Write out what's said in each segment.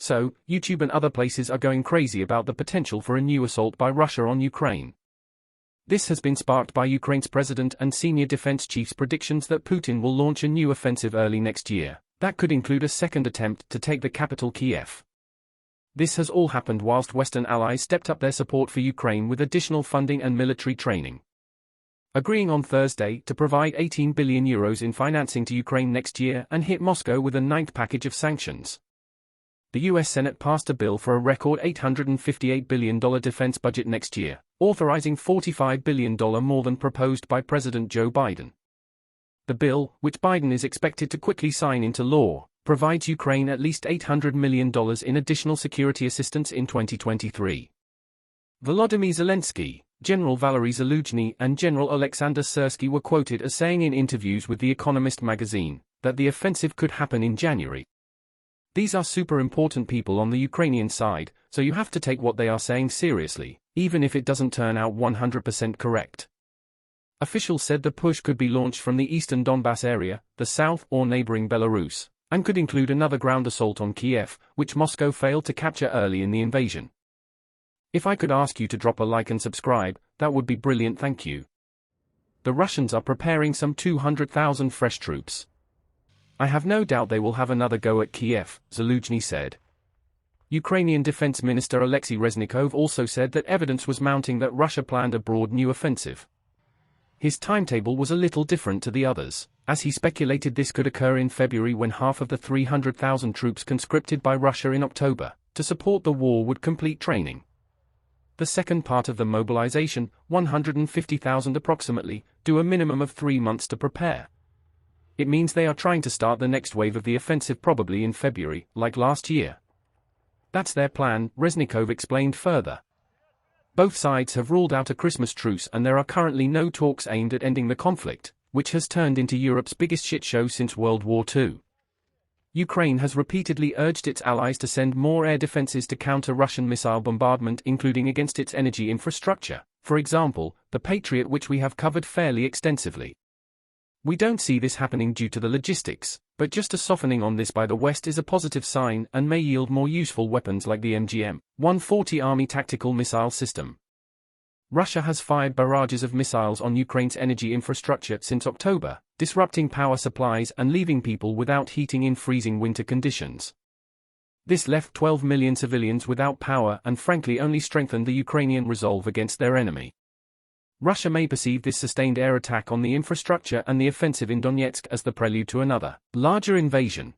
So, YouTube and other places are going crazy about the potential for a new assault by Russia on Ukraine. This has been sparked by Ukraine's president and senior defense chief's predictions that Putin will launch a new offensive early next year, that could include a second attempt to take the capital Kyiv. This has all happened whilst Western allies stepped up their support for Ukraine with additional funding and military training. Agreeing on Thursday to provide €18 billion in financing to Ukraine next year and hit Moscow with a ninth package of sanctions. The US Senate passed a bill for a record $858 billion defense budget next year, authorizing $45 billion more than proposed by President Joe Biden. The bill, which Biden is expected to quickly sign into law, provides Ukraine at least $800 million in additional security assistance in 2023. Volodymyr Zelensky, General Valery Zaluzhny and General Alexander Syrsky were quoted as saying in interviews with The Economist magazine that the offensive could happen in January. These are super important people on the Ukrainian side, so you have to take what they are saying seriously, even if it doesn't turn out 100% correct. Officials said the push could be launched from the eastern Donbass area, the south or neighboring Belarus, and could include another ground assault on Kyiv, which Moscow failed to capture early in the invasion. If I could ask you to drop a like and subscribe, that would be brilliant, thank you. The Russians are preparing some 200,000 fresh troops. I have no doubt they will have another go at Kyiv, Zaluzhny said. Ukrainian Defense Minister Alexei Reznikov also said that evidence was mounting that Russia planned a broad new offensive. His timetable was a little different to the others, as he speculated this could occur in February when half of the 300,000 troops conscripted by Russia in October to support the war would complete training. The second part of the mobilization, 150,000 approximately, do a minimum of 3 months to prepare. It means they are trying to start the next wave of the offensive probably in February, like last year. That's their plan, Reznikov explained further. Both sides have ruled out a Christmas truce and there are currently no talks aimed at ending the conflict, which has turned into Europe's biggest shit show since World War II. Ukraine has repeatedly urged its allies to send more air defenses to counter Russian missile bombardment, including against its energy infrastructure, for example, the Patriot, which we have covered fairly extensively. We don't see this happening due to the logistics, but just a softening on this by the West is a positive sign and may yield more useful weapons like the MGM-140 Army tactical missile system. Russia has fired barrages of missiles on Ukraine's energy infrastructure since October, disrupting power supplies and leaving people without heating in freezing winter conditions. This left 12 million civilians without power and frankly only strengthened the Ukrainian resolve against their enemy. Russia may perceive this sustained air attack on the infrastructure and the offensive in Donetsk as the prelude to another, larger invasion.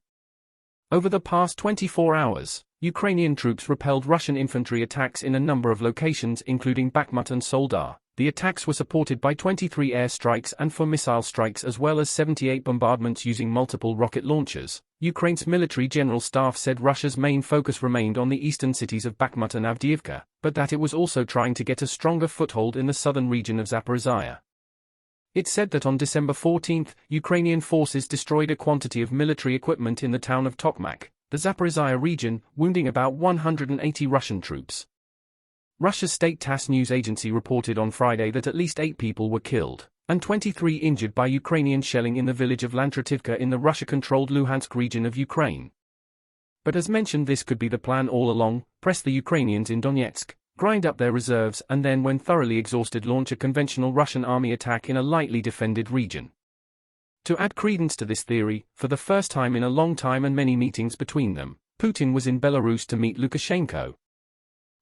Over the past 24 hours, Ukrainian troops repelled Russian infantry attacks in a number of locations including Bakhmut and Soledar. The attacks were supported by 23 air strikes and 4 missile strikes as well as 78 bombardments using multiple rocket launchers. Ukraine's military general staff said Russia's main focus remained on the eastern cities of Bakhmut and Avdiivka, but that it was also trying to get a stronger foothold in the southern region of Zaporizhia. It said that on December 14, Ukrainian forces destroyed a quantity of military equipment in the town of Tokmak, the Zaporizhia region, wounding about 180 Russian troops. Russia's state TASS news agency reported on Friday that at least 8 people were killed and 23 injured by Ukrainian shelling in the village of Lantrativka in the Russia-controlled Luhansk region of Ukraine. But as mentioned, this could be the plan all along: press the Ukrainians in Donetsk, grind up their reserves and then when thoroughly exhausted launch a conventional Russian army attack in a lightly defended region. To add credence to this theory, for the first time in a long time and many meetings between them, Putin was in Belarus to meet Lukashenko.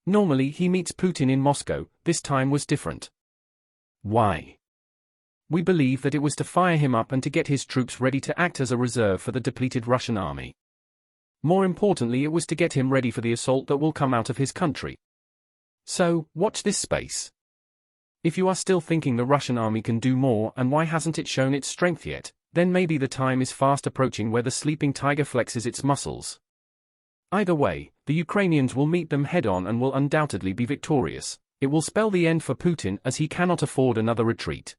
Normally he meets Putin in Moscow, this time was different. Why? We believe that it was to fire him up and to get his troops ready to act as a reserve for the depleted Russian army. More importantly, it was to get him ready for the assault that will come out of his country. So, watch this space. If you are still thinking the Russian army can do more and why hasn't it shown its strength yet, then maybe the time is fast approaching where the sleeping tiger flexes its muscles. Either way, the Ukrainians will meet them head-on and will undoubtedly be victorious. It will spell the end for Putin as he cannot afford another retreat.